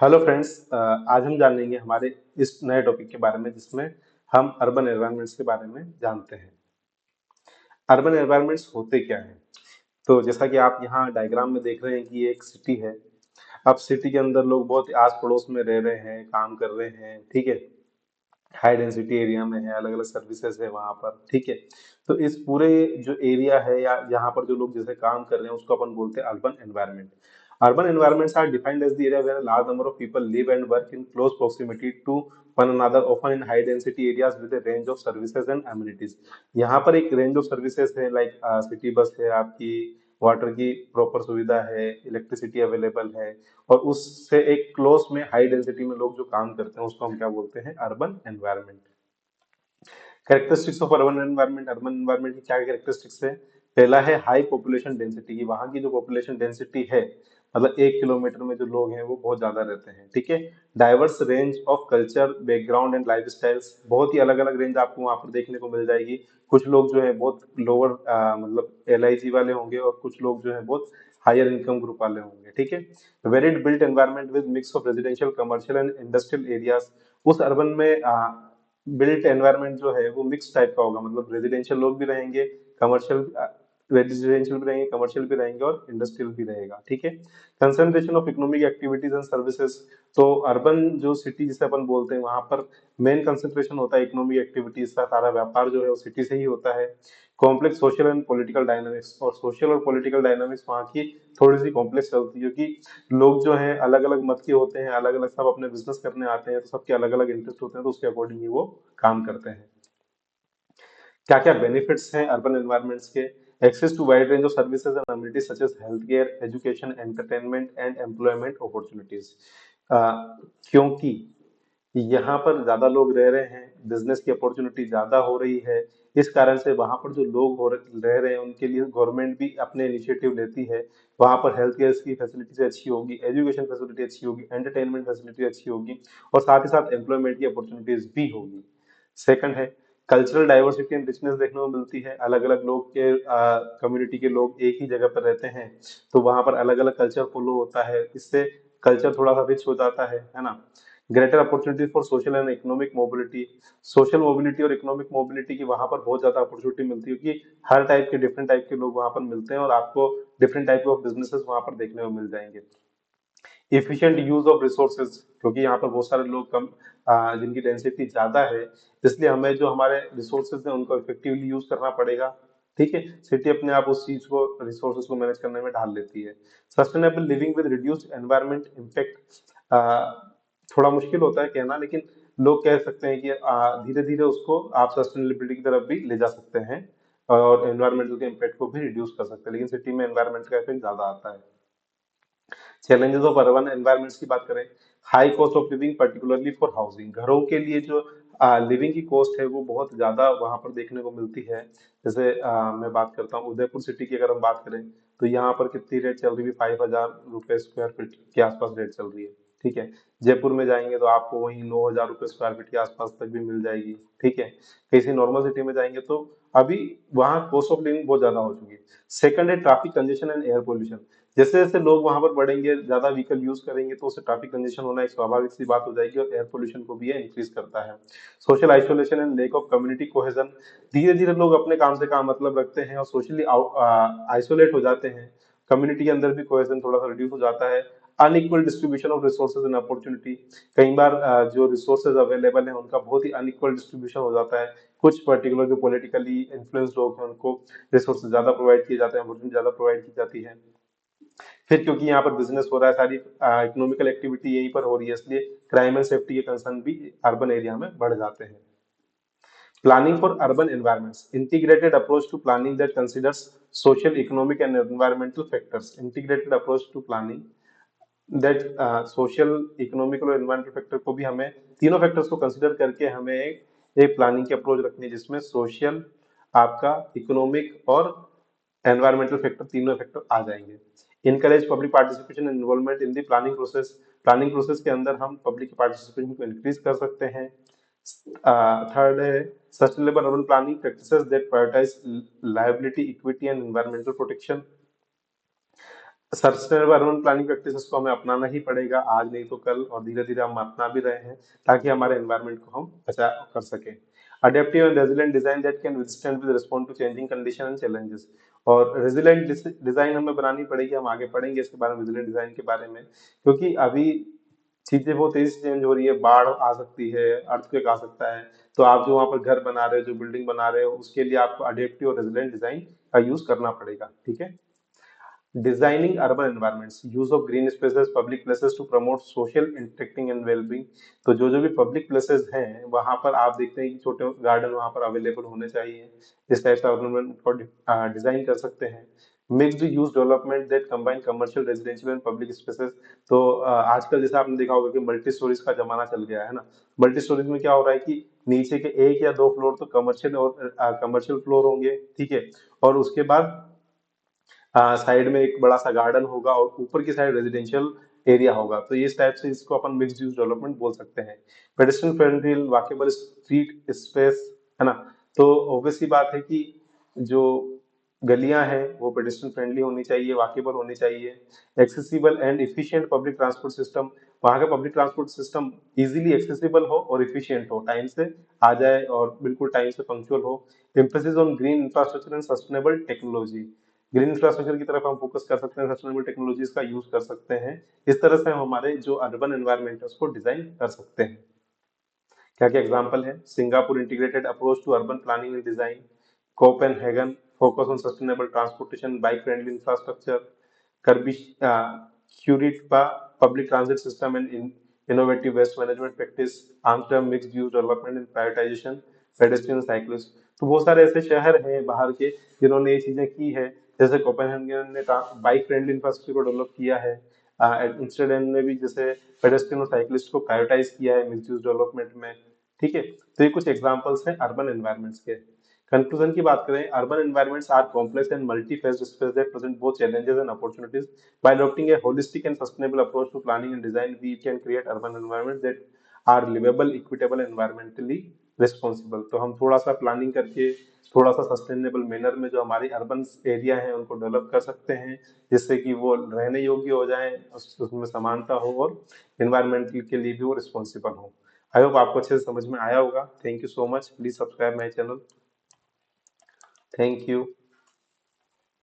Hello friends. आज हम जानेंगे हमारे इस नए टॉपिक के बारे में जिसमें हम अर्बन एनवायरनमेंट्स के बारे में जानते हैं। अर्बन एनवायरनमेंट्स होते क्या हैं? तो जैसा कि आप यहाँ डायग्राम में देख रहे हैं कि ये एक सिटी है। अब सिटी के अंदर लोग बहुत आस पड़ोस में रह रहे हैं, काम कर रहे हैं, ठीक है। हाई डेंसिटी एरिया में है, अलग अलग सर्विसेज है वहां पर, ठीक है। तो इस पूरे जो एरिया है या यहाँ पर जो लोग जैसे काम कर रहे हैं उसको अपन बोलते हैं urban environment. Urban environments are defined as the area where a large number of people live and work in close proximity to one another, often in high density areas with a range of services and amenities। यहाँ पर एक range of services है, like city bus है आपकी, water की proper सुविधा है, electricity available है, और उससे एक क्लोज में हाई डेंसिटी में लोग जो काम करते हैं उसको हम क्या बोलते हैं? Urban environment. Characteristics of urban environment की क्या कैरेक्टरिस्टिक्स है? पहला है हाई पॉपुलेशन डेंसिटी की, वहां की जो पॉपुलेशन डेंसिटी है, मतलब 1 किलोमीटर में जो लोग हैं वो बहुत ज्यादा रहते हैं, ठीक है। Diverse range of culture, background and life styles, बहुत ही अलग अलग रेंज आपको वहां पर देखने को मिल जाएगी। कुछ लोग जो है बहुत लोअर मतलब LIG वाले होंगे, और कुछ लोग जो है बहुत हायर इनकम ग्रुप वाले होंगे, ठीक है। Varied built environment with mix of residential, commercial and industrial areas. उस अर्बन में बिल्ट एनवायरनमेंट जो है वो मिक्स टाइप का होगा, मतलब रेजिडेंशियल लोग भी रहेंगे, कमर्शियल रेजिडेंशियल भी रहेंगे, कमर्शियल भी रहेंगे, और इंडस्ट्रियल भी रहेगा, ठीक है। Concentration of economic activities and services. तो अर्बन जो सिटी जिसे अपन बोलते हैं वहां पर मेन कंसंट्रेशन होता है इकोनॉमिक एक्टिविटीज का, सारा व्यापार जो है वो सिटी से ही होता है। Complex social and political dynamics, और सोशल और पॉलिटिकल डायनामिक्स वहाँ की थोड़ी सी कॉम्प्लेक्स चलती है, क्योंकि लोग जो हैं अलग अलग मत के होते हैं, अलग अलग सब अपने बिजनेस करने आते हैं, तो सबके अलग अलग इंटरेस्ट होते हैं, तो उसके अकॉर्डिंग ही वो काम करते हैं। क्या क्या बेनिफिट्स हैं अर्बन एनवायरनमेंट्स के? Access to wide range of services and amenities such as health care, education, entertainment and employment opportunities. क्योंकि यहाँ पर ज्यादा लोग रह रहे हैं, बिजनेस की अपॉर्चुनिटी ज्यादा हो रही है, इस कारण से वहां पर जो लोग रह रहे हैं उनके लिए गवर्नमेंट भी अपने इनिशिएटिव लेती है। वहां पर हेल्थ केयर की फैसिलिटीज अच्छी होगी, एजुकेशन फैसिलिटी अच्छी होगी, एंटरटेनमेंट फैसिलिटी अच्छी होगी, और साथ ही साथ एम्प्लॉयमेंट की अपॉर्चुनिटीज भी होगी। सेकंड है कल्चरल डाइवर्सिटी एंड रिचनेस देखने को मिलती है। अलग अलग लोग के कम्युनिटी के लोग एक ही जगह पर रहते हैं, तो वहां पर अलग अलग कल्चर फॉलो होता है, इससे कल्चर थोड़ा सा रिच हो जाता है ना। Greater opportunity for social and economic mobility. Social mobility और इकोनॉमिक मोबिलिटी की वहां पर बहुत ज्यादा अपॉर्चुनिटी मिलती है, क्योंकि हर टाइप के डिफरेंट टाइप के लोग वहां पर मिलते हैं, और आपको डिफरेंट टाइप ऑफ बिजनेसेस वहां पर देखने को मिल जाएंगे। एफिशिएंट यूज ऑफ रिसोर्सेज, क्योंकि यहाँ पर बहुत सारे लोग कम जिनकी डेंसिटी ज्यादा है, इसलिए हमें जो हमारे रिसोर्सेज हैं उनको इफेक्टिवली यूज करना पड़ेगा, ठीक है। सिटी अपने आप उस चीज को, रिसोर्सेज को मैनेज करने में ढाल लेती है। Sustainable living with reduced environment impact. थोड़ा मुश्किल होता है कहना, लेकिन लोग कह सकते हैं कि धीरे धीरे उसको आप सस्टेनेबिलिटी की तरफ भी ले जा सकते हैं, और एनवायरमेंटल के इम्पैक्ट को भी रिड्यूस कर सकते हैं, लेकिन सिटी में एनवायरमेंट का इफेक्ट ज्यादा आता है। चैलेंजेस ऑफ अर्बन एनवायरनमेंट्स की बात करें, high cost of living particularly for housing. घरों के लिए जो लिविंग की कॉस्ट है वो बहुत ज्यादा वहां पर देखने को मिलती है। जैसे मैं बात करता हूँ उदयपुर सिटी की, अगर हम बात करें तो यहाँ पर कितनी रेट चल रही है? 5,000 रुपए स्क्वायर फीट के आसपास रेट चल रही है, ठीक है। जयपुर में जाएंगे तो आपको वही 9,000 रुपए स्क्वायर फीट के आसपास तक भी मिल जाएगी, ठीक है। किसी नॉर्मल सिटी में जाएंगे तो अभी वहाँ कॉस्ट ऑफ लिविंग बहुत ज्यादा हो चुकी है। सेकंड है traffic congestion and air pollution. जैसे जैसे लोग वहां पर बढ़ेंगे, ज्यादा व्हीकल यूज करेंगे, तो उससे ट्रैफिक कंजेशन होना एक स्वाभाविक सी बात हो जाएगी, और एयर पोल्यूशन को भी ये इंक्रीज करता है। Social isolation and lake of community cohesion. धीरे धीरे लोग अपने काम से काम मतलब रखते हैं और सोशली आइसोलेट हो जाते हैं। कम्युनिटी के अंदर भी कोहेजन थोड़ा सा रिड्यूस हो जाता है। Unequal distribution of resources and opportunity. कई बार जो रिसोर्सेज अवेलेबल है उनका बहुत ही अनइक्वल डिस्ट्रीब्यूशन हो जाता है। कुछ पर्टिकुलर जो पॉलिटिकली इन्फ्लुएंस लोग हैं उनको रिसोर्सेज ज्यादा प्रोवाइड किए जाते हैं, अपॉर्चुनिटी ज्यादा प्रोवाइड की जाती है। फिर क्योंकि यहाँ पर बिजनेस हो रहा है, सारी इकोनॉमिकल एक्टिविटी यहीं पर हो रही है, इसलिए क्राइम एंड सेफ्टी के कंसर्न भी अर्बन एरिया में बढ़ जाते हैं। Planning for urban environments, integrated approach to planning that considers social, economic and environmental factors. Integrated approach to planning that social, economical और एनवायरमेंटल फैक्टर को भी हमें, तीनों फैक्टर्स को कंसिडर करके हमें एक प्लानिंग की अप्रोच रखनी है, जिसमें सोशल, आपका इकोनॉमिक और एनवायरमेंटल फैक्टर, तीनों फैक्टर आ जाएंगे। Encourage public participation and involvement in the planning process. Planning process के अंदर हम पब्लिक पार्टिसिपेशन को इंक्रीज कर सकते हैं। थर्ड है sustainable urban planning practices that prioritize liability, equity and environmental protection. Sustainable urban planning practices को हमें अपनाना ही पड़ेगा, आज नहीं तो कल, और धीरे-धीरे हम अपना भी रहे हैं, ताकि हमारे एनवायरनमेंट को हम बचा कर सकें। Adaptive and resilient design that can withstand with respond to changing condition and challenges. और रेजिलिएंट डिजाइन हमें बनानी पड़ेगी, हम आगे पढ़ेंगे इसके बारे में, रेजिलिएंट डिजाइन के बारे में, क्योंकि अभी चीजें बहुत तेजी से चेंज हो रही है, बाढ़ आ सकती है, अर्थक्वेक आ सकता है, तो आप जो वहां पर घर बना रहे हो, जो बिल्डिंग बना रहे हो, उसके लिए आपको अडेप्टिव और रेजिलिएंट डिजाइन का यूज करना पड़ेगा, ठीक है। Designing urban environments, use of green spaces, public places to promote social interacting and well-being। तो जो जो भी पब्लिक प्लेसेस हैं वहां पर आप देखते हैं कि छोटे गार्डन वहां पर अवेलेबल होने चाहिए, इस टाइप का अर्बन को डिजाइन कर सकते हैं। Mixed use development that combine commercial residential and public spaces. तो आजकल जैसा आपने देखा होगा कि मल्टी स्टोरीज का जमाना चल गया है ना। मल्टी स्टोरीज में क्या हो रहा है कि नीचे के एक या दो फ्लोर तो कमर्शियल और कमर्शियल फ्लोर होंगे, ठीक है, और उसके बाद साइड में एक बड़ा सा गार्डन होगा और ऊपर की साइड रेजिडेंशियल एरिया होगा, तो इस टाइप से इसको अपन मिक्स्ड यूज डेवलपमेंट बोल सकते हैं। Pedestrian friendly walkable street space, है ना। तो ऑब्वियस सी बात है कि जो गलियां हैं वो पेडेस्ट्रियन फ्रेंडली होनी चाहिए, वॉकेबल होनी चाहिए। Accessible and efficient public transport system, वहाँ का public transport system easily accessible हो और इफिशिएंट हो, टाइम से आ जाए और बिल्कुल टाइम से पंक्चुअल हो। Emphasis on green infrastructure and sustainable technology, green infrastructure की तरफ हम फोकस कर सकते हैं, सस्टेनेबल टेक्नोलॉजीज का यूज कर सकते हैं। इस तरह से हम हमारे जो अर्बन एनवायरनमेंट है उसको डिजाइन कर सकते हैं। क्या क्या एग्जांपल है? Singapore integrated approach to urban planning and design, Copenhagen focus on sustainable transportation, bike friendly infrastructure, करबी Curitiba public transit system and innovative waste management practice, Amsterdam mixed use development and prioritization, pedestrian cyclist. तो बहुत सारे ऐसे शहर हैं बाहर के जिन्होंने ये चीजें की है, जैसे कोपेनहेगन ने बाइक फ्रेंडली इंफ्रास्ट्रक्चर को डेवलप किया है, एम्स्टर्डम ने भी जैसे पेडेस्ट्रियन और साइक्लिस्ट को प्रायोरिटाइज किया है मिक्स्ड यूज डेवलपमेंट में, ठीक है। तो ये कुछ एग्जांपल्स हैं अर्बन एनवायरनमेंट्स के। कंक्लूजन की बात करें, urban environments are complex and multi faceted space that present both challenges and opportunities. By adopting a holistic and sustainable approach to planning and design, we can create urban environments that are livable, equitable, environmentally responsible। तो हम थोड़ा सा planning करके, थोड़ा सा sustainable manner में जो हमारी अर्बन एरिया है उनको डेवलप कर सकते हैं, जिससे कि वो रहने योग्य हो जाए, उसमें समानता हो और एनवायरमेंट के लिए भी वो रिस्पॉन्सिबल हो। आई होप आपको अच्छे से समझ में आया होगा। Thank you so much, please subscribe my channel. Thank you.